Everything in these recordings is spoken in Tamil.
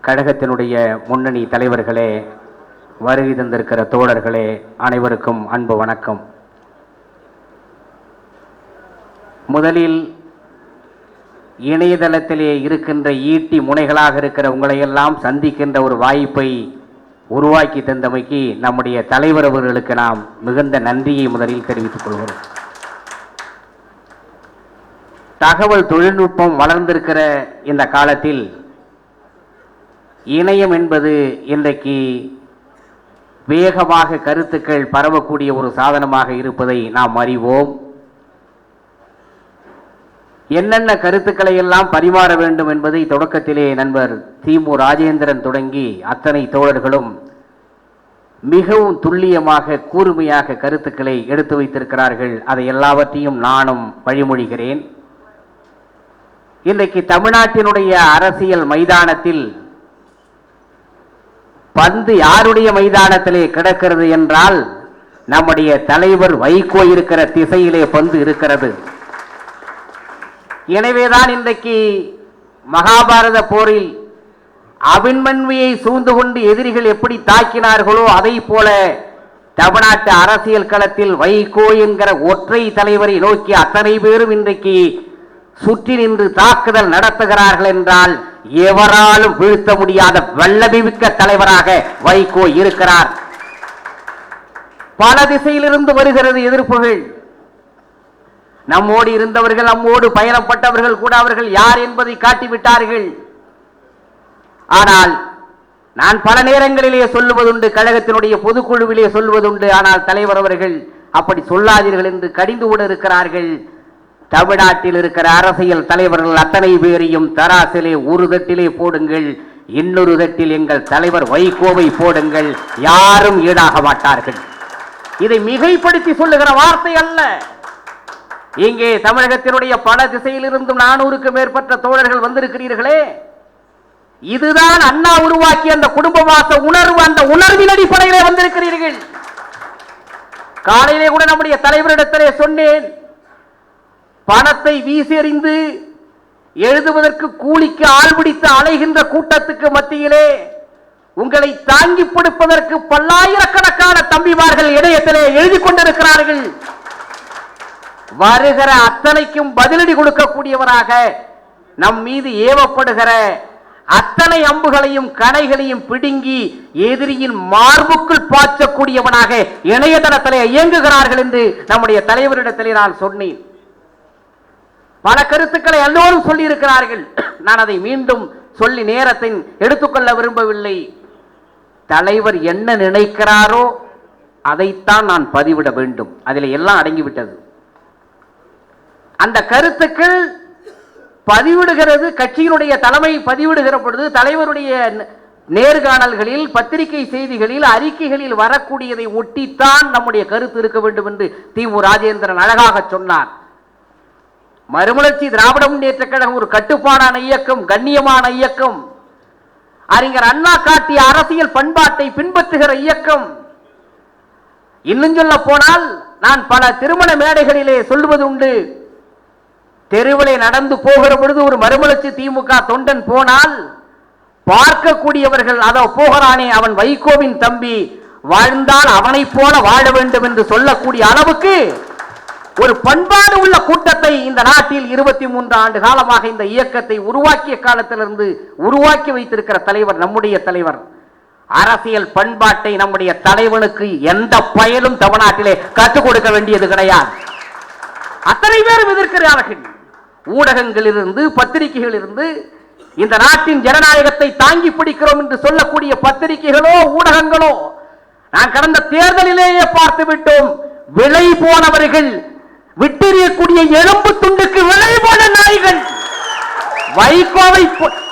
கழகத்தினுடைய முன்னணி தலைவர்களே, வருகை தந்திருக்கிற தோழர்களே, அனைவருக்கும் அன்பு வணக்கம். முதலில் இணையதளத்திலே இருக்கின்ற ஈட்டி முனைகளாக இருக்கிற உங்களையெல்லாம் சந்திக்கின்ற ஒரு வாய்ப்பை உருவாக்கி தந்தமைக்கு நம்முடைய தலைவர் அவர்களுக்கு நாம் மிகுந்த நன்றியை முதலில் தெரிவித்துக் கொள்கிறோம். தகவல் தொழில்நுட்பம் வளர்ந்திருக்கிற இந்த காலத்தில் இணையம் என்பது இன்றைக்கு வேகமாக கருத்துக்கள் பரவக்கூடிய ஒரு சாதனமாக இருப்பதை நாம் அறிவோம். என்னென்ன கருத்துக்களை எல்லாம் பரிமாற வேண்டும் என்பதை தொடக்கத்திலே நண்பர் திமு ராஜேந்திரன் தொடங்கி அத்தனை தோழர்களும் மிகவும் துல்லியமாக கூர்மையாக கருத்துக்களை எடுத்து வைத்திருக்கிறார்கள். அதை எல்லாவற்றையும் நானும் வழிமொழிகிறேன். இன்றைக்கு தமிழ்நாட்டினுடைய அரசியல் மைதானத்தில் பந்து யாருடைய மைதானத்திலே கிடக்கிறது என்றால் நம்முடைய தலைவர் வைகோ இருக்கிற திசையிலே பந்து இருக்கிறது. எனவேதான் இன்றைக்கு மகாபாரத போரில் அபிமன்யுவை சூழ்ந்து கொண்டு எதிரிகள் எப்படி தாக்கினார்களோ அதை போல தமிழ்நாட்டு அரசியல் களத்தில் வைகோ என்கிற ஒற்றை தலைவரை நோக்கி அத்தனை பேரும் இன்றைக்கு சுற்றி நின்று தாக்குதல் நடத்துகிறார்கள் என்றால் எவராலும் வீழ்த்த முடியாத வல்லமிக்க தலைவராக வைகோ இருக்கிறார். பல திசையிலிருந்து வருகிறது எதிர்ப்புகள். நம்மோடு இருந்தவர்கள், நம்மோடு பயணப்பட்டவர்கள் கூட அவர்கள் யார் என்பதை காட்டிவிட்டார்கள். ஆனால் நான் பல நேரங்களிலே சொல்லுவதுண்டு, கழகத்தினுடைய பொதுக்குழுவிலே சொல்லுவதுண்டு. ஆனால் தலைவர் அவர்கள் அப்படி சொல்லாதீர்கள் என்று கடிந்து கூட இருக்கிறார்கள். தமிழ்நாட்டில் இருக்கிற அரசியல் தலைவர்கள் அத்தனை பேரையும் தராசிலே ஒரு தட்டிலே போடுங்கள், இன்னொரு தட்டில் எங்கள் தலைவர் வைகோவை போடுங்கள், யாரும் ஈடாக மாட்டார்கள். இதை மிகைப்படுத்தி சொல்லுகிற வார்த்தை அல்ல. இங்கே தமிழகத்தினுடைய பல திசையிலிருந்தும் 400க்கு மேற்பட்ட தோழர்கள் வந்திருக்கிறீர்களே, இதுதான் அண்ணா உருவாக்கிய அந்த குடும்பவாச உணர்வு. அந்த உணர்வின் அடிப்படையிலே வந்திருக்கிறீர்கள். காலையிலே கூட நம்முடைய தலைவரிடத்திலே சொன்னேன், பணத்தை வீசி எறிந்து எழுதுவதற்கு கூலிக்கு ஆள் பிடித்து அலைகின்ற கூட்டத்துக்கு மத்தியிலே உங்களை தாங்கி பிடிப்பதற்கு பல்லாயிரக்கணக்கான தம்பிமார்கள் இணையத்திலே எழுதி கொண்டிருக்கிறார்கள். வருகிற அத்தனைக்கும் பதிலடி கொடுக்கக்கூடியவராக நம் மீது ஏவப்படுகிற அத்தனை அம்புகளையும் கணைகளையும் பிடுங்கி எதிரியின் மார்புக்குள் பாய்ச்சக்கூடியவனாக இணையதளத்திலே இயங்குகிறார்கள் என்று நம்முடைய தலைவரிடத்திலே நான் சொன்னேன். பல கருத்துக்களை எல்லோரும் சொல்லி இருக்கிறார்கள். நான் அதை மீண்டும் சொல்லி நேரத்தை எடுத்துக்கொள்ள விரும்பவில்லை. தலைவர் என்ன நினைக்கிறாரோ அதைத்தான் நான் பதிவிட வேண்டும். அதில் எல்லாம் அடங்கிவிட்டது. அந்த கருத்துக்கள் பதிவிடுகிறது கட்சியினுடைய தலைமை பதிவிடுகிற பொழுது தலைவருடைய நேர்காணல்களில், பத்திரிகை செய்திகளில், அறிக்கைகளில் வரக்கூடியதை ஒட்டித்தான் நம்முடைய கருத்து இருக்க வேண்டும் என்று திமு ராஜேந்திரன் அழகாக சொன்னார். மறுமலர்ச்சி திராவிட முன்னேற்ற கழகம் ஒரு கட்டுப்பாடான இயக்கம், கண்ணியமான இயக்கம், அறிஞர் அண்ணா காட்டிய அரசியல் பண்பாட்டை பின்பற்றுகிற இயக்கம். இன்னும் சொல்ல போனால் நான் பல திருமண மேடைகளிலே சொல்வது உண்டு, தெருவிலே நடந்து போகிற பொழுது ஒரு மறுமலர்ச்சி திமுக தொண்டன் போனால் பார்க்கக்கூடியவர்கள் அதோ போகிறானே அவன் வைகோவின் தம்பி, வாழ்ந்தால் அவனை போல வாழ வேண்டும் என்று சொல்லக்கூடிய அளவுக்கு ஒரு பண்பாடு உள்ள கூட்டத்தை இந்த நாட்டில் 23 ஆண்டு காலமாக இந்த இயக்கத்தை உருவாக்கிய காலத்திலிருந்து உருவாக்கி வைத்திருக்கிற தலைவர் நம்முடைய தலைவர். அரசியல் பண்பாட்டை நம்முடைய தலைவனுக்கு எந்த பயனும் தமிழ்நாட்டிலே கற்றுக் கொடுக்க வேண்டியது கிடையாது. அத்தனை பேரும் எதிர்க்கிறார்கள். ஊடகங்களிலிருந்து, பத்திரிகைகளிலிருந்து, இந்த நாட்டின் ஜனநாயகத்தை தாங்கி பிடிக்கிறோம் என்று சொல்லக்கூடிய பத்திரிகைகளோ ஊடகங்களோ நான் கடந்த தேர்தலிலேயே பார்த்து விட்டோம். விலை போனவர்கள், விட்டெறியக்கூடிய எலும்பு துண்டுக்கு விலை போன நாய்கள். வைகோவை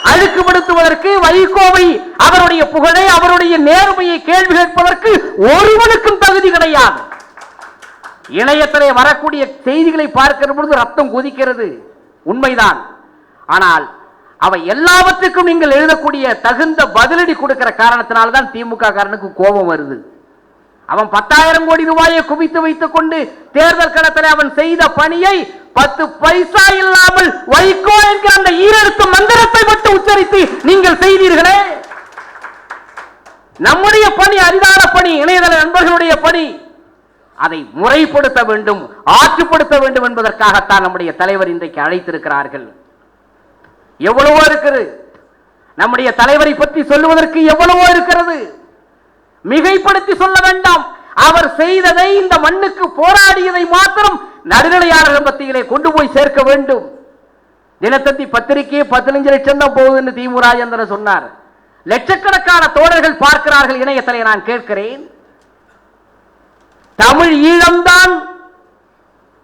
அழுக்குப்படுத்துவதற்கு, வைகோவை அவருடைய புகழை, அவருடைய நேர்மையை கேள்வி கேட்பதற்கு ஒருவனுக்கும் தகுதி கிடையாது. இணையத்திலே வரக்கூடிய செய்திகளை பார்க்கிற பொழுது ரத்தம் கொதிக்கிறது, உண்மைதான். ஆனால் அவை எல்லாவற்றுக்கும் நீங்கள் எழுதக்கூடிய தகுந்த பதிலடி கொடுக்கிற காரணத்தினால்தான் திமுக காரனுக்கு கோபம் வருது. அவன் 10,000 கோடி ரூபாயை குவித்து வைத்துக் கொண்டு தேர்தல் களத்தில் அவன் செய்த பணியை 10 பைசா இல்லாமல் வைகோ என்கிற அந்த ஈரெழுத்து மந்திரத்தை மட்டும் உச்சரித்து நீங்கள் செய்தீர்களே. நம்முடைய பணி அரிதான பணி, இணையதள நண்பர்களுடைய பணி. அதை முறைப்படுத்த வேண்டும், ஆற்றுப்படுத்த வேண்டும் என்பதற்காகத்தான் நம்முடைய தலைவர் இன்றைக்கு அழைத்திருக்கிறார்கள். எவ்வளவோ இருக்கிறது, நம்முடைய தலைவரை பற்றி சொல்லுவதற்கு எவ்வளவோ இருக்கிறது. மிகைப்படுத்தி சொல்ல வேண்டாம். அவர் செய்ததை, இந்த மண்ணுக்கு போராடியதை மாத்திரம் நடுநிலையாளர்கள் மத்தியிலே கொண்டு போய் சேர்க்க வேண்டும். தினத்தந்தி பத்திரிகையே 15 லட்சம் தான் போகுதுன்னு திமு ராஜேந்திரன் சொன்னார். லட்சக்கணக்கான தோழர்கள் பார்க்கிறார்கள் இணையத்திலே. நான் கேட்கிறேன், தமிழ் ஈழம்தான்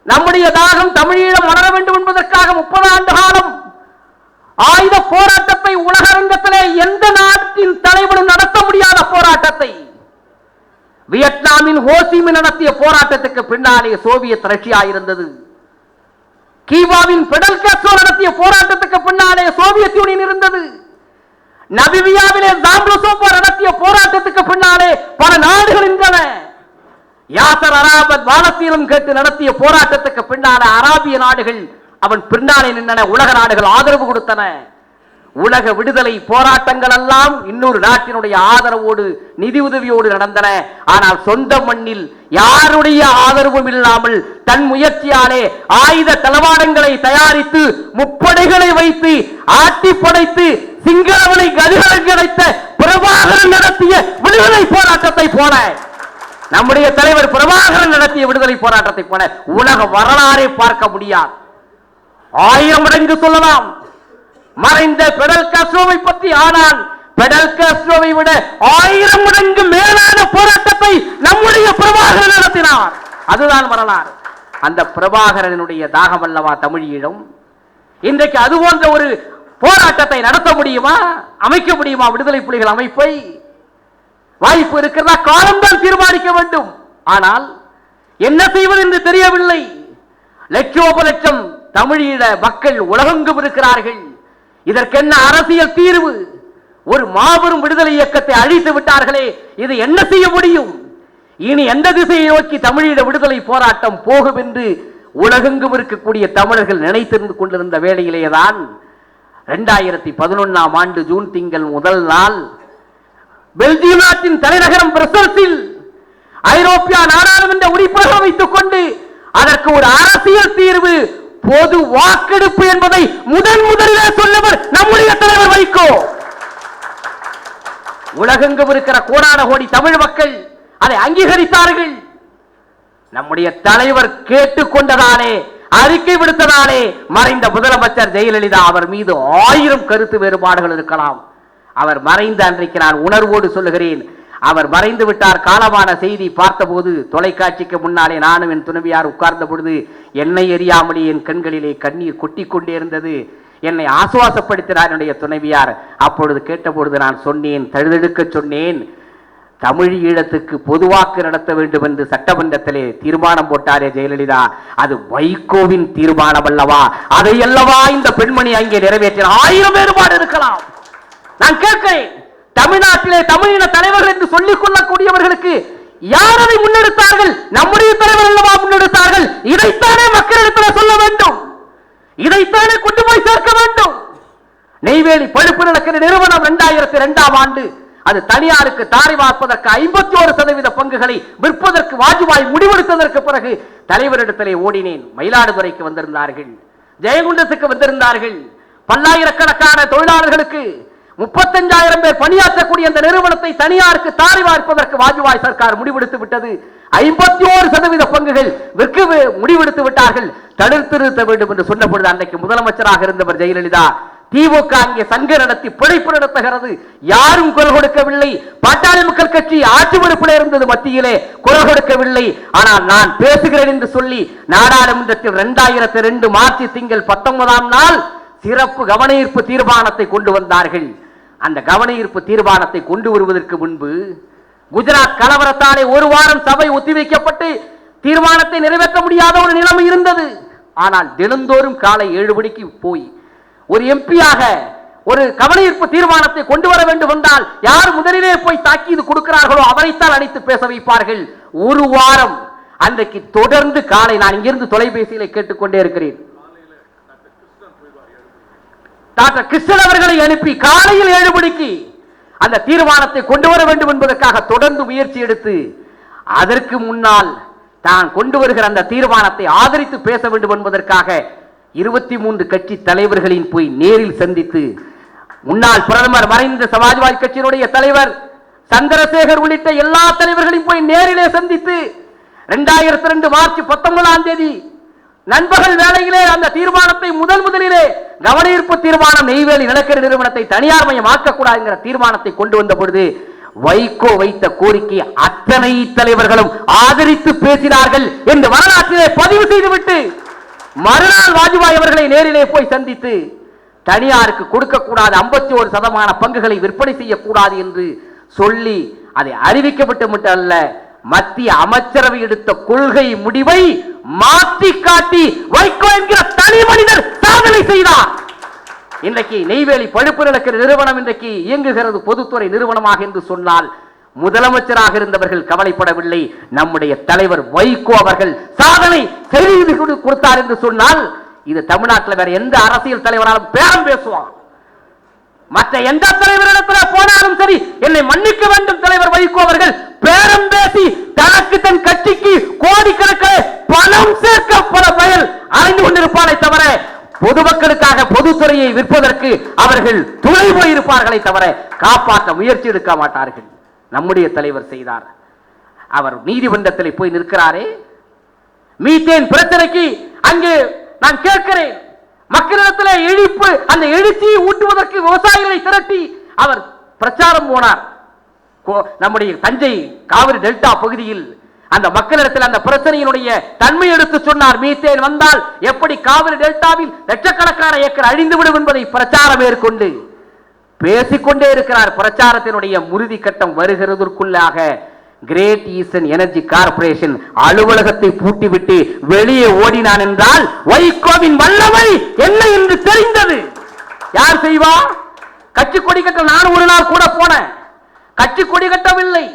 நம்முடைய தாகம், தமிழ் ஈழம் வளர வேண்டும் என்பதற்காக 30 ஆண்டு காலம் ஆயுத போராட்டத்தை உலகரங்கத்திலே எந்த நாட்டின் தலைவனும் நடத்த முடியாத போராட்டத்தை, வியட்நாமின் ஹோசிமி நடத்திய போராட்டத்துக்கு பின்னாலே சோவியத் ரஷ்யா இருந்தது. கீவாவின் பிடல் காஸ்ட்ரோ நடத்திய போராட்டத்துக்கு பின்னாலே சோவியத் யூனியன் இருந்தது. நபிவியாவிலே ஜாம்ப்ளோசோபோ நடத்திய போராட்டத்துக்கு பின்னாலே பல நாடுகள் இருந்தன. யாசர் அராபத் பாலஸ்தீனம் கேட்டு நடத்திய போராட்டத்துக்கு பின்னாலே அராபிய நாடுகள் அவன் பின்னாலே நின்றன. உலக நாடுகள் ஆதரவு கொடுத்தன. உலக விடுதலை போராட்டங்கள் எல்லாம் இன்னொரு நாட்டினுடைய ஆதரவோடு, நிதி உதவியோடு நடந்தன. ஆனால் சொந்த மண்ணில் யாருடைய ஆதரவும் இல்லாமல் தன் முயற்சியாலே ஆயுத தளவாடங்களை தயாரித்து முப்படைகளை வைத்து ஆட்டி படைத்து சிங்களவனை கதிகள் கிடைத்த பிரபாகரன் நடத்திய விடுதலை போராட்டத்தை போல, நம்முடைய தலைவர் பிரபாகரன் நடத்திய விடுதலை போராட்டத்தை போல உலக வரலாறை பார்க்க முடியாது. 1000 மடங்கு சொல்லலாம் மறைந்த பெடல் காஸ்ட்ரோவை பற்றி. ஆனால் பெடல் காஸ்ட்ரோவை விட 1000 மடங்கு மேலான போராட்டத்தை நம்முடைய பிரபாகரன் நடத்தினார். அதுதான் வரலாறு. அந்த பிரபாகரனுடைய தாகம் அல்லவா தமிழீழம். இன்றைக்கு அது போன்ற ஒரு போராட்டத்தை நடத்த முடியுமா, அமைக்க முடியுமா விடுதலை புலிகள் அமைப்பை? வாய்ப்பு இருக்கிறதா? காலம்தான் தீர்மானிக்க வேண்டும். ஆனால் என்ன செய்வது என்று தெரியவில்லை. லட்சோப லட்சம் தமிழீழ மக்கள் உலகெங்கும் இருக்கிறார்கள். இதற்கென்ன அரசியல் தீர்வு? ஒரு மாபெரும் விடுதலை இயக்கத்தை அழித்து விட்டார்களே, இது என்ன செய்ய முடியும்? இனி எந்த திசையை நோக்கி தமிழீழ விடுதலை போராட்டம் போகும் என்று உலகெங்கும் இருக்கக்கூடிய தமிழர்கள் நினைத்திருந்து கொண்டிருந்த வேளையிலேதான் 2011ஆம் ஆண்டு ஜூன் திங்கள் முதல் நாள் பெல்ஜியம் நாட்டின் தலைநகரம் பிரசல்ஸில் ஐரோப்பிய நாடாளுமன்ற உறுப்பினர்கள் வைத்துக் கொண்டு அதற்கு ஒரு அரசியல் தீர்வு, பொது வாக்கெடுப்பு என்பதை முதலிலே சொன்னவர் நம்முடைய தலைவர் வைகோ. உலகெங்கும் இருக்கிற கோடான கோடி தமிழ் மக்கள் அதை அங்கீகரித்தார்கள். நம்முடைய தலைவர் கேட்டுக்கொண்டதாலே, அறிக்கை விடுத்ததாலே மறைந்த முதலமைச்சர் ஜெயலலிதா அவர் மீது 1000 கருத்து வேறுபாடுகள் இருக்கலாம். அவர் மறைந்த அன்றைக்கு நான் உணர்வோடு சொல்லுகிறேன், அவர் மறைந்து விட்டார் காலமான செய்தி பார்த்தபோது தொலைக்காட்சிக்கு முன்னாலே நானும் என் துணைவியார் உட்கார்ந்த பொழுது என்னை எரியாமலே என் கண்களிலே கண்ணீர் கொட்டிக் கொண்டே இருந்தது. என்னை ஆசுவாசப்படுத்தினார் என்னுடைய துணைவியார். அப்பொழுது கேட்டபொழுது நான் சொன்னேன், தழுதெடுக்க சொன்னேன், தமிழ் ஈழத்துக்கு பொதுவாக்கு நடத்த வேண்டும் என்று சட்டமன்றத்திலே தீர்மானம் போட்டாரே ஜெயலலிதா, அது வைகோவின் தீர்மானம் அல்லவா? அதை அல்லவா இந்த பெண்மணி அங்கே நிறைவேற்றினார். 1000 வேறுபாடு இருக்கலாம். நான் கேட்கிறேன், தமிழ்நாட்டிலே தமிழின தலைவர்கள் என்று சொல்லிக் கொள்ளக்கூடியவர்களுக்கு யார் அதை முன்னெடுத்தார்கள்? நம்முடைய தலைவர் அல்லவா முன்னெடுத்தார்கள். இதைத்தானே மக்களிடத்தில் சொல்ல வேண்டும், இதைத்தானே கொண்டு போய் சேர்க்க வேண்டும். நெய்வேலி பழுப்பு நிலக்கரி நிறுவனம் 2002ஆம் ஆண்டு அது தனியாருக்கு தாரை வார்ப்பதற்கு 51% பங்குகளை விற்பதற்கு வாஜ்பாய் முடிவெடுத்ததற்கு பிறகு தலைவரிடத்திலே ஓடினேன். மயிலாடுதுறைக்கு வந்திருந்தார்கள், ஜெயகுண்டத்துக்கு வந்திருந்தார்கள். பல்லாயிரக்கணக்கான தொழிலாளர்களுக்கு 35,000 பேர் பணியாற்றக்கூடிய அந்த நிறுவனத்தை தனியாருக்கு தாரை வார்ப்பதற்கு வாஜ்பாய் சர்க்கார் முடிவெடுத்து விட்டது. 51% பங்குகள் விற்க முடிவெடுத்து விட்டார்கள். தடுத்து நிறுத்த வேண்டும் என்று சொன்ன பொழுது அன்றைக்கு முதலமைச்சராக இருந்தவர் ஜெயலலிதா, திமுக அங்கே சங்க நடத்தி பிழைப்பு நடத்துகிறது, யாரும் குரல் கொடுக்கவில்லை. பாட்டாளி மக்கள் கட்சி ஆட்சி பொறுப்பில் இருந்தது, மத்தியிலே குரல் கொடுக்கவில்லை. ஆனால் நான் பேசுகிறேன் என்று சொல்லி நாடாளுமன்றத்தில் 2002 மார்ச் திங்கள் 19ஆம் நாள் சிறப்பு கவன ஈர்ப்பு தீர்மானத்தை கொண்டு வந்தார்கள். அந்த கவன ஈர்ப்பு தீர்மானத்தை கொண்டு வருவதற்கு முன்பு குஜராத் கலவரத்தாலே ஒரு வாரம் சபை ஒத்திவைக்கப்பட்டு தீர்மானத்தை நிறைவேற்ற முடியாத ஒரு நிலைமை இருந்தது. ஆனால் தினந்தோறும் காலை 7 மணிக்கு போய் ஒரு எம்பியாக ஒரு கவன ஈர்ப்பு தீர்மானத்தை கொண்டு வர வேண்டும் என்றால் யார் முதலிலே போய் தாக்கீது கொடுக்கிறார்களோ அவரைத்தான் அழைத்து பேச வைப்பார்கள். ஒரு வாரம் அன்றைக்கு தொடர்ந்து காலை நான் இங்கிருந்து தொலைபேசியில கேட்டுக்கொண்டே இருக்கிறேன். டாக்டர் கிருஷ்ணன் அவர்களை அனுப்பி காலையில் 7 மணிக்கு அந்த தீர்மானத்தை கொண்டு வர வேண்டும் என்பதற்காக தொடர்ந்து முயற்சி எடுத்து அதற்கு முன்னால் தான் கொண்டு வருகிற அந்த தீர்மானத்தை ஆதரித்து பேச வேண்டும் என்பதற்காக 23 கட்சி தலைவர்களின் போய் நேரில் சந்தித்து முன்னாள் பிரதமர் மறைந்த சமாஜ்வாதி கட்சியினுடைய தலைவர் சந்திரசேகர் உள்ளிட்ட எல்லா தலைவர்களையும் போய் நேரிலே சந்தித்து 2002 மார்ச் 19 நண்பகல் வேளையிலே அந்த தீர்மானத்தை முதலிலே கவனஈர்ப்பு தீர்மானம் நெய்வேலி நிலக்கரி நிறுவனத்தை தனியார் மயமாக்கக்கூடாது என்கிற தீர்மானத்தை கொண்டு வந்த பொழுது வைகோ வைத்த கோரிக்கை அத்தனை தலைவர்களும் ஆதரித்து பேசினார்கள் என்று வரலாற்றிலே பதிவு செய்துவிட்டு மறுநாள் வாஜ்பாய் அவர்களை நேரிலே போய் சந்தித்து தனியாருக்கு கொடுக்கக்கூடாது 51% பங்குகளை விற்பனை செய்யக்கூடாது என்று சொல்லி அதை அறிவிக்கப்பட்டு மட்டுமல்ல மத்திய அமைச்சரவை எடுத்த கொள்கை முடிவை மாற்றி காட்டி வைகோ என்கிற தனி மனிதர் சாதனை செய்தார். இன்றைக்கு நெய்வேலி பழுப்பு நிலக்கரி நிறுவனம் இன்றைக்கு இயங்குகிறது பொதுத்துறை நிறுவனமாக என்று சொன்னால் முதலமைச்சராக இருந்தவர்கள் கவலைப்படவில்லை. நம்முடைய தலைவர் வைகோ அவர்கள் சாதனை செய்து கொடுத்தார் என்று சொன்னால் இது தமிழ்நாட்டில் வேற எந்த அரசியல் தலைவராலும் பேரம் பேசுவான். மற்ற எந்த தலைவரிடத்தில் போனாலும் சரி என்னை மன்னிக்க வேண்டும் தலைவர் வைகோ அவர்கள் பேரம் பேசி தனக்கு தன் கட்சிக்கு கோடிக்கணக்கில் பணம் சேர்க்க பல பயல் அறிந்து கொண்டிருப்பானே தவிர பொதுமக்களுக்காக பொதுத்துறையை விற்பதற்கு அவர்கள் துணை போயிருப்பார்களே தவிர காப்பாற்ற முயற்சி எடுக்க மாட்டார்கள். நம்முடைய தலைவர் செய்தார். அவர் நீதிமன்றத்தில் போய் நிற்கிறாரே மீத்தேன் பிரச்சனைக்கு அங்கே நான் கேட்கிறேன் மக்களிடத்தில் எழுப்பு அந்த எழுச்சியை ஊட்டுவதற்கு விவசாயிகளை திரட்டி அவர் பிரச்சாரம் போனார். நம்முடைய தஞ்சை காவிரி டெல்டா பகுதியில் அந்த மக்களிடத்தில் அந்த பிரச்சனையினுடைய தன்மை எடுத்து சொன்னார். மீத்தேன் வந்தால் எப்படி காவிரி டெல்டாவில் லட்சக்கணக்கான ஏக்கர் அழிந்துவிடும் என்பதை பிரச்சாரம் மேற்கொண்டு பேசிக்கொண்டே இருக்கிறார். பிரச்சாரத்தினுடைய முறுதி கட்டம் வருகிறதற்குள்ளாக கிரேட் ஈஸ்டர்ன் எனர்ஜி கார்பரேஷன் அலுவலகத்தை பூட்டிவிட்டு வெளியே ஓடினான் என்றால் வைகோவின் வல்லமை என்ன என்று தெரிந்தது. யார் செய்வா? கட்சி கொடி கட்ட நான் ஒரு நாள் கூட போனேன். கட்சி கொடி கட்டவில்லை.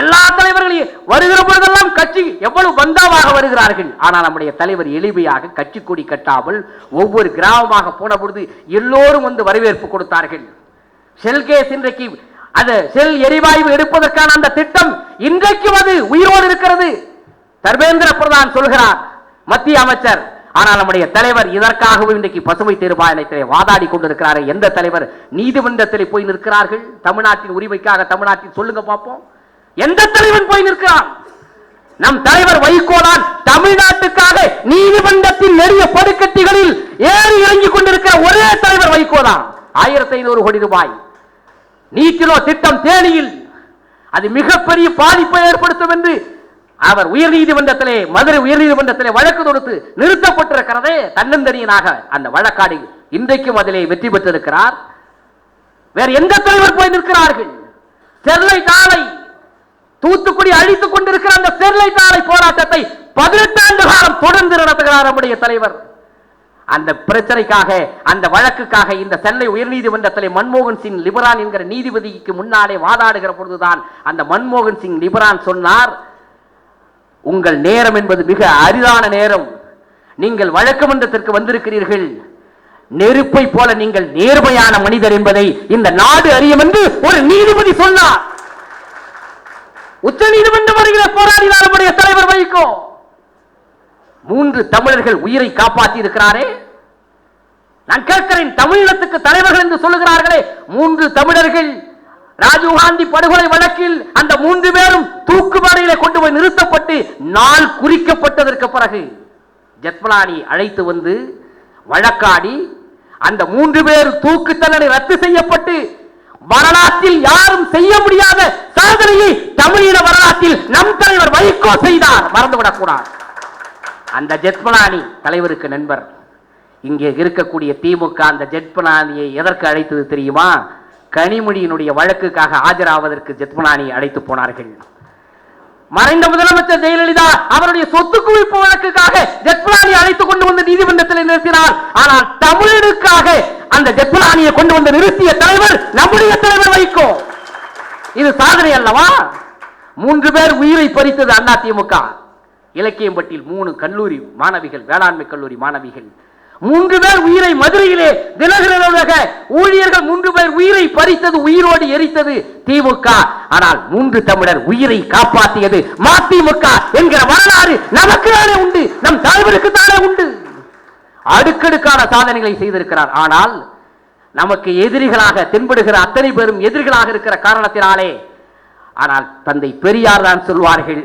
எல்லா தலைவர்களையும் வருகிற பொழுதெல்லாம் கட்சி எவ்வளவு பந்தாவாக வருகிறார்கள். ஆனால் நம்முடைய தலைவர் எளிமையாக கட்சி கொடி கட்டாமல் ஒவ்வொரு கிராமமாக போன பொழுது எல்லோரும் வந்து வரவேற்பு கொடுத்தார்கள். ஷெல்கேஸ் இன்றைக்கு அது செல் எரிவாயு எடுப்பதற்கான அந்த திட்டம் இன்றைக்கும் அது உயிரோடு இருக்கிறது. தர்மேந்திர பிரதான் சொல்கிறார் மத்திய அமைச்சர். ஆனால் நம்முடைய தலைவர் இதற்காகவும் இன்றைக்கு பசுமை தீர்மானத்திலே வாதாடி கொண்டிருக்கிறார். எந்த தலைவர் நீதிமன்றத்தில் போய் நிற்கிறார்கள் தமிழ்நாட்டின் உரிமைக்காக? தமிழ்நாட்டில் சொல்லுங்க பார்ப்போம். எந்த தலைவன் போய் நிற்கிறான்? நம் தலைவர் வைகோ தான் தமிழ்நாட்டுக்காக நீதிமன்றத்தின் நெறிய படுக்கட்டிகளில் ஏறி இறங்கிக் கொண்டிருக்கிற ஒரே தலைவர் வைகோ தான். 1500 கோடி ரூபாய் நீட்டிலோ திட்டம் தேனியில் அது மிகப்பெரிய பாதிப்பை ஏற்படுத்தும் என்று அவர் உயர்நீதிமன்றத்திலே மதுரை உயர்நீதிமன்றத்திலே வழக்கு தொடுத்து நிறுத்தப்பட்டிருக்கிறதே. தன்னந்தனியனாக அந்த வழக்காடி இன்றைக்கும் அதிலே வெற்றி பெற்றிருக்கிறார். வேறு எந்த தலைவர் போய் நிற்கிறார்கள்? ஸ்டெர்லைட் ஆலை தூத்துக்குடி அழித்துக் கொண்டிருக்கிற அந்த ஸ்டெர்லைட் ஆலை போராட்டத்தை 18 ஆண்டு காலம் தொடர்ந்து நடத்துகிறார் நம்முடைய தலைவர். அந்த பிரச்சனைக்காக அந்த வழக்குக்காக இந்த சென்னை உயர்நீதிமன்றத்திலே மன்மோகன் சிங் லிபரான் என்கிற நீதிபதிக்கு முன்னாலே வாதாடுகிற பொழுதுதான் அந்த மன்மோகன் சிங் லிபரான் சொன்னார், உங்கள் நேரம் என்பது மிக அரிதான நேரம். நீங்கள் வழக்கு மன்றத்திற்கு வந்திருக்கிறீர்கள். நெருப்பை போல நீங்கள் நேர்மையான மனிதர் என்பதை இந்த நாடு அறியும் என்று ஒரு நீதிபதி சொன்னார். உச்ச நீதிமன்றம் வருகிற போராடினார் நம்முடைய தலைவர் வைகோ. 3 தமிழர்கள் உயிரை காப்பாற்றி இருக்கிறாரே. நான் கேட்கிறேன், தமிழகத்துக்கு தலைவர்கள் என்று சொல்லுகிறார்களே 3 தமிழர்கள் ராஜீவ்காந்தி படுகொலை வழக்கில் அந்த 3 பேரும் தூக்குப்பாடையிலே கொண்டு போய் நிறுத்தப்பட்டு நாள் குறிக்கப்பட்டதற்கு பிறகு ஜெத்மலானி அழைத்து வந்து வழக்காடி அந்த 3 பேர் தூக்கு தண்டனை ரத்து செய்யப்பட்டு வரலாற்றில் யாரும் செய்ய முடியாத சாதனையை தமிழீழ வரலாற்றில் நம் தலைவர் வைகோ செய்தார். மறந்துவிடக்கூடாது. அந்த ஜெத்மலானி தலைவருக்கு நண்பர். இங்கே இருக்கக்கூடிய திமுக அந்த ஜெத்மலானியை எதற்கு அழைத்தது தெரியுமா? கனிமொழியினுடைய வழக்குக்காக ஆஜராவதற்கு ஜெத்மலானியை அழைத்து போனார்கள். மறைந்த முதலமைச்சர் ஜெயலலிதா அவருடைய சொத்து குவிப்பு வழக்குக்காக ஜெத்மலானியை அழைத்துக் கொண்டு வந்து நீதிமன்றத்தில் நிறுத்தினார். ஆனால் தமிழனுக்காக அந்த ஜெத்மலானியை கொண்டு வந்து நிறுத்திய தலைவர் நம்முடைய தலைவர் வைகோ. இது சாதனை அல்லவா? 3 பேர் உயிரை பறித்தது அதிமுக. இலக்கியம்பட்டியில் 3 கல்லூரி மாணவிகள், வேளாண்மை கல்லூரி மாணவிகள் 3 பேர் உயிரை மதுரையிலே தினகரனுடைய ஊழியர்கள் 3 பேர் உயிரை பறித்தது, உயிரோடு எரித்தது திமுக. ஆனால் 3 தமிழர் உயிரை காப்பாற்றியது மதிமுக என்கிற வரலாறு நமக்கு தானே உண்டு, நம் தலைவருக்கு தானே உண்டு. அடுக்கடுக்கான சாதனைகளை செய்திருக்கிறார். ஆனால் நமக்கு எதிரிகளாக தென்படுகிற அத்தனை பேரும் எதிரிகளாக இருக்கிற காரணத்தினாலே, ஆனால் தந்தை பெரியார் தான் சொல்வார்கள்,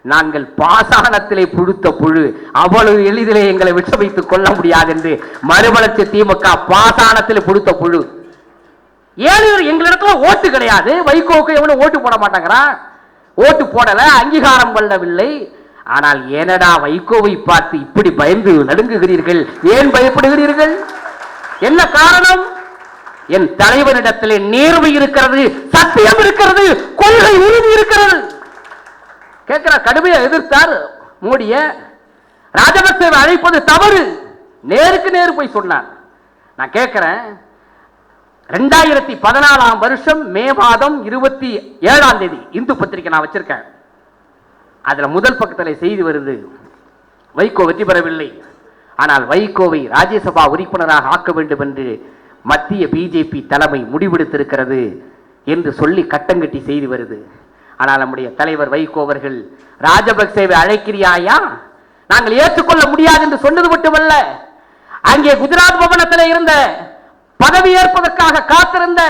நாங்கள் பாசாணத்திலே புழுத்த புழு, அவ்வளவு எளிதிலே எங்களை விஷமித்துக் கொள்ள முடியாது என்று. மறுமலர்ச்சி திமுக பாசாணத்தில் புழுத்த புழு. ஏழு எங்களிடத்துல ஓட்டு கிடையாது, வைகோவுக்கு எவனும் ஓட்டு போட மாட்டாங்கிறான், ஓட்டு போடல, அங்கீகாரம் கொள்ளவில்லை. ஆனால் ஏனடா வைகோவை பார்த்து இப்படி பயந்து நடுங்குகிறீர்கள்? ஏன் பயப்படுகிறீர்கள்? என்ன காரணம்? என் தலைவனிடத்திலே நேர்மை இருக்கிறது, சத்தியம் இருக்கிறது, கொள்கை உறுதி இருக்கிறது. கேட்கிற கடுமையை எதிர்த்தார் மோடிய. ராஜபக்சேவை அழைப்பது தவறு, நேருக்கு நேரு போய் சொன்னார். நான் கேட்கிறேன், 2014 வருஷம் மே மாதம் 27ஆம் தேதி இந்து பத்திரிகை நான் வச்சிருக்கேன். அதுல முதல் பக்கத்தில் செய்தி வருது, வைகோ வெற்றி பெறவில்லை, ஆனால் வைகோவை ராஜ்யசபா உறுப்பினராக ஆக்க வேண்டும் என்று மத்திய பிஜேபி தலைமை முடிவெடுத்திருக்கிறது என்று சொல்லி கட்டங்கட்டி செய்தி வருது. ஆனால் நம்முடைய தலைவர் வைகோ அவர்கள், ராஜபக்சேவை அழைக்கிறியாயா, நாங்கள் ஏற்றுக்கொள்ள முடியாது என்று சொன்னது மட்டுமல்ல, அங்கே குஜராத் பவனத்தில் இருந்த பதவி ஏற்பதற்காக காத்திருந்த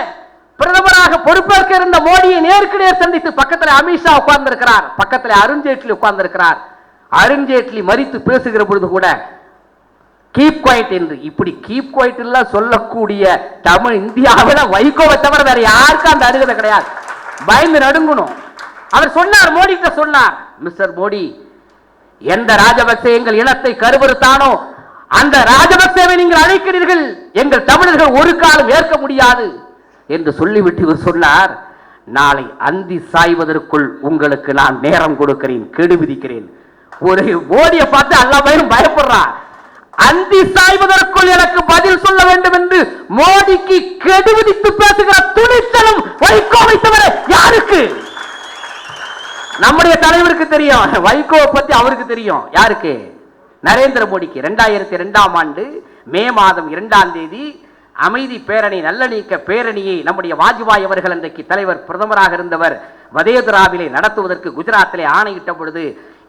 பிரதமராக பொறுப்பேற்க இருந்த மோடியை நேருக்கு நேர் சந்தித்து, பக்கத்தில் அமித்ஷா உட்கார்ந்து இருக்கிறார், பக்கத்தில் அருண்ஜேட்லி உட்கார்ந்து இருக்கிறார். அருண்ஜேட்லி மறித்து பேசுகிற பொழுது கூட கீப் குவைட் என்று, இப்படி கீப் குவைட் எல்லாம் சொல்லக்கூடிய தமிழ் இந்தியாவில் வைகோவை தவிர வேற யாருக்கும் அந்த அருகதை கிடையாது. பயந்து நடுங்கணும். அவர் சொன்னார், மோடி கிட்ட சொன்னார், மிஸ்டர் மோடி, எந்த ராஜபக்சே எங்கள் இனத்தை கருவறுத்தானோ அந்த ராஜபக்சேவை நீங்கள் அழைக்கிறீர்கள், எங்கள் தமிழர்கள் ஒரு காலம் ஏற்க முடியாது என்று சொல்லிவிட்டு இவர் சொன்னார், நாளை அந்தி சாய்வதற்குள் உங்களுக்கு நான் நேரம் கொடுக்கிறேன், கெடு விதிக்கிறேன். ஒரு மோடியை பார்த்து எல்லா பயிரும் பயப்படுறான். அந்தி சாய்வதற்குள் எனக்கு பதில் சொல்ல வேண்டும் என்று மோடிக்கு கெடு விதித்து பேசுகிற துணிச்சலும் வைகோவை தவிர யாருக்கு? நம்முடைய தலைவருக்கு தெரியும், வைகோவை பத்தி அவருக்கு தெரியும். யாருக்கு? நரேந்திர மோடிக்கு. 2002ஆம் ஆண்டு மே மாதம் 2ஆம் தேதி அமைதி பேரணி, நல்லிணக்க பேரணியை நம்முடைய வாஜ்பாய் அவர்கள் அன்றைக்கு தலைவர் பிரதமராக இருந்தவர் வதேதராவிலே நடத்துவதற்கு குஜராத்திலே ஆணையிட்ட பொழுது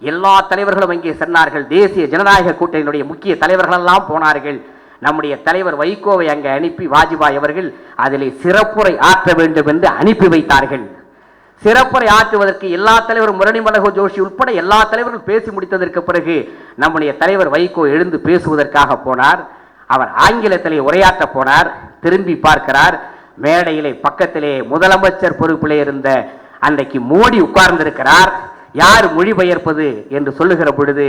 எல்லா தலைவர்களும் அங்கே சென்றார்கள். தேசிய ஜனநாயக கூட்டணியினுடைய முக்கிய தலைவர்கள் எல்லாம் போனார்கள். நம்முடைய தலைவர் வைகோவை அங்கே அனுப்பி வாஜ்பாய் அவர்கள் அதிலே சிறப்புரை ஆற்ற வேண்டும் என்று அனுப்பி வைத்தார்கள். சிறப்புரை ஆற்றுவதற்கு எல்லா தலைவரும், முரளி மனோகர் ஜோஷி உட்பட எல்லா தலைவர்களும் பேசி முடித்ததற்கு பிறகு நம்முடைய தலைவர் வைகோ எழுந்து பேசுவதற்காக போனார். அவர் ஆங்கிலத்திலே உரையாற்ற போனார். திரும்பி பார்க்கிறார், மேடையிலே பக்கத்திலே முதலமைச்சர் பொறுப்பிலே இருந்த அன்றைக்கு மோடி உட்கார்ந்திருக்கிறார். யார் மொழிபெயர்ப்பது என்று சொல்லுகிற பொழுது,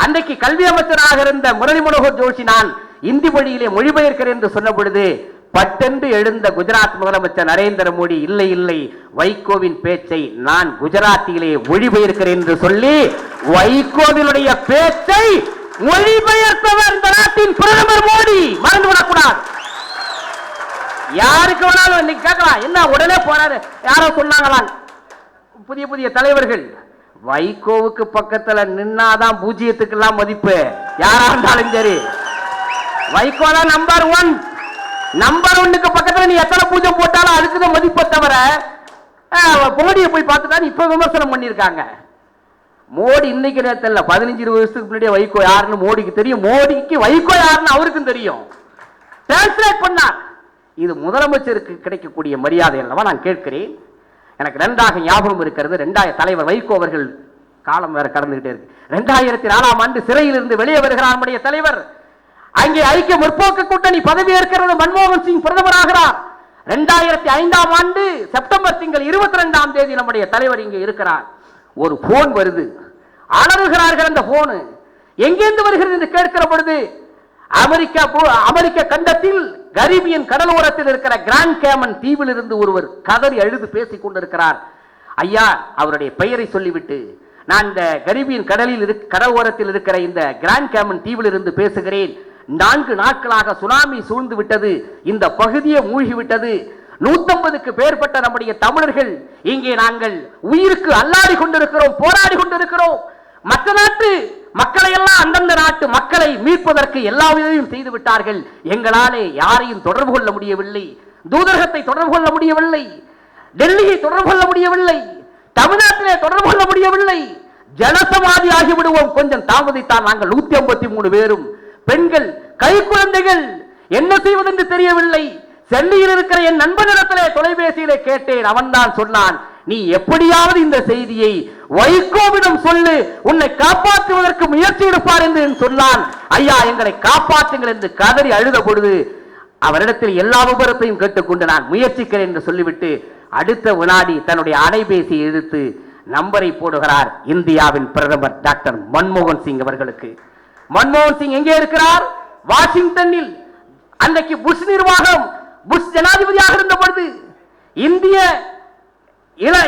அன்றைக்கு கல்வி அமைச்சராக இருந்த முரளி மனோகர் ஜோஷி நான் இந்தி மொழியிலே மொழிபெயர்க்கிறேன் என்று சொன்ன பொழுது பட்டென்று எழுந்த குஜராத் முதலமைச்சர் நரேந்திர மோடி, இல்லை இல்லை, வைகோவின் பேச்சை நான் குஜராத்திலே மொழிபெயர்க்கிறேன் என்று சொல்லி வைகோவினுடைய பேச்சை மொழிபெயர்த்தவர் இந்த நாட்டின் பிரதமர் மோடி. மறந்துவிடக்கூடாது. யாருக்கு வேணாலும் இன்னைக்கு கேட்கலாம், என்ன உடனே போறாரு, யாரோ சொன்னாங்களாம் புதிய புதிய தலைவர்கள், வைகோவுக்கு பக்கத்துல நின்னாதான் பூஜ்ஜியத்துக்கு எல்லாம் மதிப்பு. யாரா இருந்தாலும் சரி, வைகோ தான் நம்பர் 1. நம்பர் 1க்கு பக்கத்துல நீ எத்தனை பூஜை போட்டாலும் அதுக்குதான் மதிப்பை தவிர மோடியை போய் பார்த்துட்டான்னு இப்ப விமர்சனம் பண்ணியிருக்காங்க. மோடி இன்னைக்கு நேரத்தில் 15-20 வருஷத்துக்கு முன்னாடியே வைகோ யாருன்னு மோடிக்கு தெரியும். மோடிக்கு வைகோ யாருன்னு அவருக்கும் தெரியும். டிரான்ஸ்லேட் பண்ணார். இது முதலமைச்சருக்கு கிடைக்கக்கூடிய மரியாதை அல்லவா நான் கேட்கிறேன். எனக்கு நன்றாக ஞாபகம் இருக்கிறது, தலைவர் வைகோ அவர்கள் காலம் வேற கடந்துகிட்டே இருக்கு. 2004ஆம் ஆண்டு சிறையில் இருந்து வெளியே வருகிறார் நம்முடைய தலைவர். அங்கே ஐக்கிய முற்போக்கு கூட்டணி பதவி ஏற்கிறது, மன்மோகன் சிங் பிரதமராகிறார். 2005ஆம் ஆண்டு செப்டம்பர் திங்கள் 22ஆம் தேதி நம்முடைய தலைவர் இங்கே இருக்கிறார். ஒரு போன் வருது, அலறுகிறார்கள். அந்த போன் எங்கேருந்து வருகிறது என்று கேட்கிற பொழுது, அமெரிக்க கண்டத்தில் கரீபியன் கடலோரத்தில் இருக்கிற கிராண்ட் கேமன் தீவில் இருந்து ஒருவர் கதறி அழுது பேசிக் கொண்டிருக்கிறார். ஐயா, அவருடைய பெயரை சொல்லிவிட்டு, நான் இந்த கரீபியன் கடலோரத்தில் இருக்கிற இந்த கிராண்ட் கேமன் தீவில் இருந்து பேசுகிறேன். 4 நாட்களாக சுனாமி சூழ்ந்து விட்டது, இந்த பகுதியை மூழ்கிவிட்டது. 150க்கு மேற்பட்ட நம்முடைய தமிழர்கள் இங்கே நாங்கள் உயிருக்கு அல்லாடி கொண்டிருக்கிறோம், போராடி கொண்டிருக்கிறோம். மற்ற நாட்டு மக்களை எல்லாம் அந்தந்த நாட்டு மக்களை மீட்பதற்கு எல்லா உதவியும் செய்து விட்டார்கள். எங்களாலே யாரையும் தொடர்பு கொள்ள முடியவில்லை, தூதரகத்தை தொடர்பு கொள்ள முடியவில்லை, டெல்லியை தொடர்பு கொள்ள முடியவில்லை, தமிழ்நாட்டிலே தொடர்பு கொள்ள முடியவில்லை. ஜனசமாதி ஆகிவிடுவோம், கொஞ்சம் தாமதித்தால் நாங்கள் 153 பேரும் பெண்கள், கை குழந்தைகள், என்ன செய்வதென்று தெரியவில்லை. சென்னையில் இருக்கிற என் நண்பனிடத்திலே தொலைபேசியிலே கேட்டேன். அவன்தான் சொன்னான், நீ எப்படியாவது இந்த செய்தியை வைகோவிடம் சொல்லு, உன்னை காப்பாற்றுவதற்கு முயற்சி எடுப்பார் என்று சொன்னான். ஐயா, எங்களை காப்பாற்றுங்கள் என்று கதறி அழுத பொழுது அவரிடத்தில் எல்லா விபரத்தையும் கேட்டுக்கொண்டு நான் முயற்சிக்கிறேன் என்று சொல்லிவிட்டு அடுத்த வினாடி தன்னுடைய அலைபேசி எடுத்து நம்பரை போடுகிறார் இந்தியாவின் பிரதமர் டாக்டர் மன்மோகன் சிங் அவர்களுக்கு. மன்மோகன் சிங் எங்கே இருக்கிறார்? வாஷிங்டனில். அன்றைக்கு புஷ் நிர்வாகம், புஷ் ஜனாதிபதியாக இருந்த பொழுது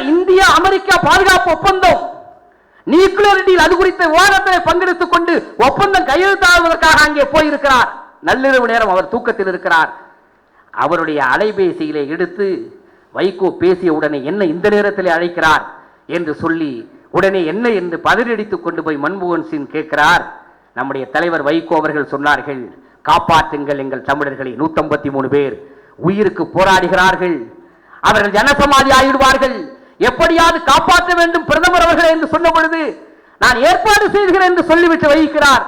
இந்திய அமெரிக்கா பாதுகாப்பு ஒப்பந்தம் நியூக்ளியர் டீல், அது குறித்த விவாதத்தில் பங்கெடுத்துக் கொண்டு ஒப்பந்தம் கையெழுத்தாவதற்காக அங்கே போயிருக்கிறார். நள்ளிரவு நேரம் அவர் தூக்கத்தில் இருக்கிறார். அவருடைய அலைபேசியிலே எடுத்து வைகோ பேசிய உடனே என்ன இந்த நேரத்தில் அழைக்கிறார் என்று சொல்லி உடனே என்ன என்று பதிலடித்துக் கொண்டு போய் மன்மோகன் சிங் கேட்கிறார். நம்முடைய தலைவர் வைகோ அவர்கள் சொன்னார்கள், காப்பாற்றுங்கள் எங்கள் தமிழர்களை, 153 பேர் உயிருக்கு போராடுகிறார்கள், அவர்கள் ஜனசமாதி ஆகிடுவார்கள், எப்படியாவது காப்பாற்ற வேண்டும் பிரதமர் அவர்கள் என்று சொன்ன பொழுது நான் ஏற்பாடு செய்கிறேன் என்று சொல்லிவிட்டு வைக்கிறார்.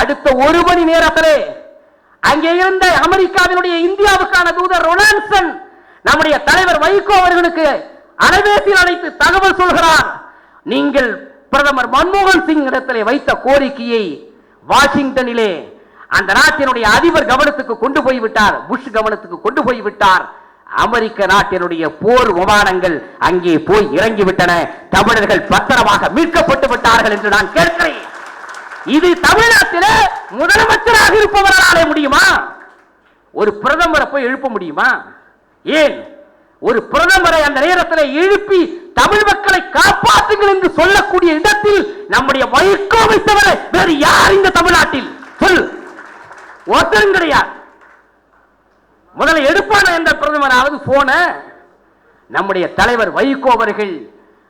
அடுத்த 1 மணி நேரத்திலே அங்கே இருந்த அமெரிக்காவினுடைய இந்தியாவுக்கான தூதர் ரொனால்சன் நம்முடைய தலைவர் வைகோ அவர்களுக்கு அலைபேசியில் அழைத்து தகவல் சொல்கிறார். நீங்கள் பிரதமர் மன்மோகன் சிங் இடத்திலே வைத்த கோரிக்கையை வாஷிங்டனிலே அந்த நாட்டினுடைய அதிபர் கவனத்துக்கு கொண்டு போய்விட்டார், புஷ் கவனத்துக்கு கொண்டு போய்விட்டார். அமெரிக்க நாட்டினுடைய போர் விமானங்கள் அங்கே போய் இறங்கிவிட்டன, தமிழர்கள் பத்திரமாக மீட்கப்பட்டு விட்டார்கள் என்று நான் கேட்கிறேன். இது தமிழ்நாட்டில் முதலமைச்சராக இருப்பவராலே முடியுமா? ஒரு பிரதமரை போய் எழுப்ப முடியுமா? ஏன் ஒரு பிரதமரை அந்த நேரத்தில் எழுப்பி தமிழ் மக்களை காப்பாற்றுங்கள் என்று சொல்லக்கூடிய இடத்தில் நம்முடைய வைகோவை தவிர வேறு யார் இந்த தமிழ்நாட்டில் சொல்? ஒருத்தரும் கிடையாது. முதல்ல எடுப்பான என்ற பிரதமராவது போன நம்முடைய தலைவர் வைகோ அவர்கள்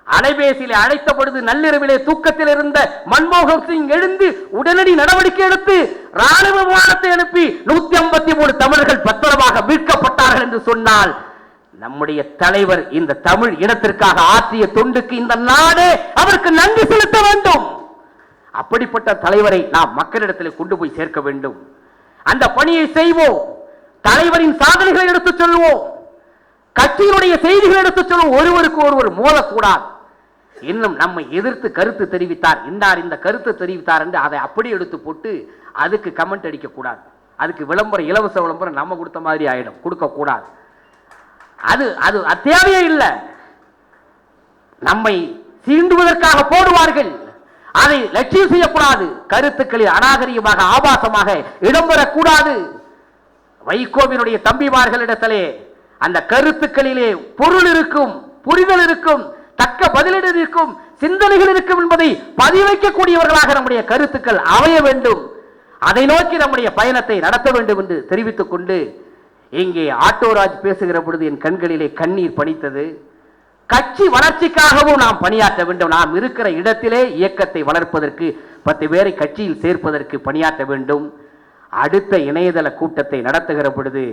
அலைபேசியிலே அழைத்த பொழுது நள்ளிரவிலே தூக்கத்தில் இருந்த மன்மோகன் சிங் எழுந்து உடனடி நடவடிக்கை எடுத்து ராணுவ விமானத்தை அனுப்பி 153 தமிழர்கள் பத்திரமாக மீட்கப்பட்டார்கள் என்று சொன்னால் நம்முடைய தலைவர் இந்த தமிழ் இனத்திற்காக ஆற்றிய தொண்டுக்கு இந்த நாடு அவருக்கு நன்றி செலுத்த வேண்டும். அப்படிப்பட்ட தலைவரை நாம் மக்களிடத்தில் கொண்டு போய் சேர்க்க வேண்டும். அந்த பணியை செய்வோம். தலைவரின் சாதனைகளை எடுத்துச் சொல்லுவோம், கட்சியினுடைய செய்திகளை எடுத்துச் சொல்லுவோம். ஒருவருக்கு ஒருவர் மோதக்கூடாது. இன்னும் நம்மை எதிர்த்து கருத்து தெரிவித்தார், இன்னார் இந்த கருத்து தெரிவித்தார் என்று அதை அப்படி எடுத்து போட்டு அதுக்கு கமெண்ட் அடிக்க கூடாது. அதுக்கு விளம்பரம், இலவச விளம்பரம் நம்ம கொடுத்த மாதிரி ஆயிடும், கொடுக்க கூடாது. அது அது தேவையே இல்லை. நம்மை சீண்டுவதற்காக போடுவார்கள், அதை லட்சியம் செய்யக்கூடாது. கருத்துக்களில் அநாகரிகமாக ஆபாசமாக இடம்பெறக்கூடாது. வைகோவினுடைய தம்பிமார்களிடத்திலே அந்த கருத்துக்களிலே பொருள் இருக்கும், புரிதல் இருக்கும், தக்க பதிலீடு இருக்கும், சிந்தனைகள் இருக்கும் என்பதை பதிவைக்கக்கூடியவர்களாக நம்முடைய கருத்துக்கள் அமைய வேண்டும். அதை நோக்கி நம்முடைய பயணத்தை நடத்த வேண்டும் என்று தெரிவித்துக் கொண்டு இங்கே ஆட்டோராஜ் பேசுகிற பொழுது என் கண்களிலே கண்ணீர் பனித்தது. கட்சி வளர்ச்சிக்காகவும் நாம் பணியாற்ற வேண்டும். நாம் இருக்கிற இடத்திலே இயக்கத்தை வளர்ப்பதற்கு 10 பேரை கட்சியில் சேர்ப்பதற்கு பணியாற்ற வேண்டும். அடுத்த இணையதள கூட்டத்தை நடத்துகிற பொழுது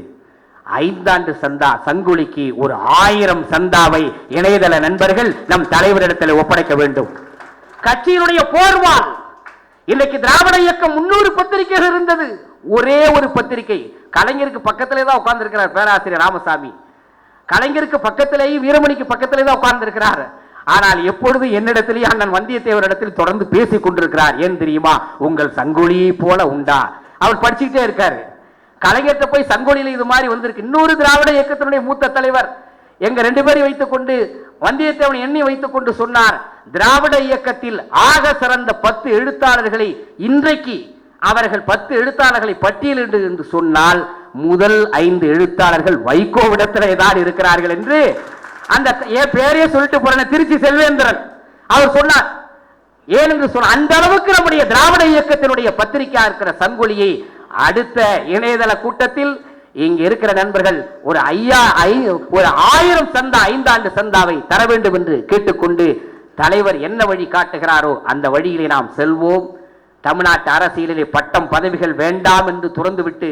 5 ஆண்டு சந்தா சங்குலிக்கு ஒரு 1000 சந்தாவை இணையதள நண்பர்கள் நம் தலைவரிடத்தில் ஒப்படைக்க வேண்டும். கட்சியினுடைய போர்வால் இன்னைக்கு திராவிட இயக்கம் 300 பத்திரிகைகள் இருந்தது. ஒரே ஒரு பத்திரிகை கலைஞருக்கு பக்கத்திலே தான் உட்கார்ந்து இருக்கிறார் பேராசிரியர் ராமசாமி. கலைஞருக்கு பக்கத்திலேயே வீரமணிக்கு பக்கத்திலே தான் உட்கார்ந்து இருக்கிறார். ஆனால் எப்பொழுது என்னிடத்திலேயே அண்ணன் வந்தியத்தேவரிடத்தில் தொடர்ந்து பேசிக் கொண்டிருக்கிறார். ஏன் தெரியுமா? உங்கள் சங்கொலியை போல உண்டா? அவர் படிச்சுக்கிட்டே இருக்காரு. கலைஞர்கிட்ட போய் சங்கொலியில இது மாதிரி வந்திருக்கு. இன்னொரு திராவிட இயக்கத்தினுடைய மூத்த தலைவர் எங்க 2 பேரை வைத்துக் கொண்டு வந்தியத்தேவன் எண்ணி வைத்துக் கொண்டு சொன்னார், திராவிட இயக்கத்தில் ஆக சிறந்த 10 எழுத்தாளர்களை இன்றைக்கு அவர்கள் 10 எழுத்தாளர்களை பட்டியலிடு என்று சொன்னால் முதல் 5 எழுத்தாளர்கள் வைகோவிடத்திலே தான் இருக்கிறார்கள் என்று அந்த பேரையே சொல்லிட்டு போற திருச்சி செல்வேந்திரன் அவர் சொன்னார். ஏன் என்று சொன்ன அந்த அளவுக்கு நம்முடைய திராவிட இயக்கத்தினுடைய பத்திரிகையா இருக்கிற சங்கொலியை அடுத்த இணையதள கூட்டத்தில் இங்க இருக்கிற நண்பர்கள் ஒரு 1000 சந்தா 5 ஆண்டு சந்தாவை தர வேண்டும் என்று கேட்டுக்கொண்டு தலைவர் என்ன வழி காட்டுகிறாரோ அந்த வழியிலே நாம் செல்வோம். தமிழ்நாட்டு அரசியலிலே பட்டம் பதவிகள் வேண்டாம் என்று துறந்துவிட்டு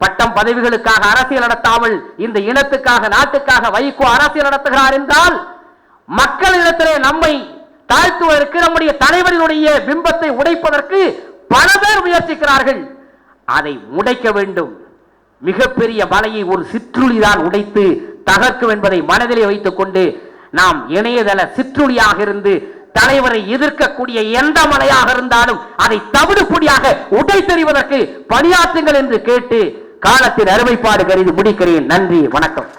பட்டம் பதவிகளுக்காக அரசியல் நடத்தாமல் இந்த இனத்துக்காக நாட்டுக்காக வைகோ அரசியல் நடத்துகிறார் என்றால் மக்களிடத்திலே நம்மை தாழ்த்துவதற்கு நம்முடைய தலைவர்களுடைய பிம்பத்தை உடைப்பதற்கு பல பேர் முயற்சிக்கிறார்கள். அதை உடைக்க வேண்டும். மிகப்பெரிய மலையை ஒரு சிற்றுளிதான் உடைத்து தகர்க்கும் என்பதை மனதிலே வைத்துக் கொண்டு நாம் இணையதள சிற்றுளியாக இருந்து தலைவரை எதிர்க்கக்கூடிய எந்த மலையாக இருந்தாலும் அதை தவிடுபொடியாக உடைத்தெறிவதற்கு பணியாற்றுங்கள் என்று கேட்டு காலத்தின் அருமைப்பாடு கருதி முடிக்கிறேன். நன்றி, வணக்கம்.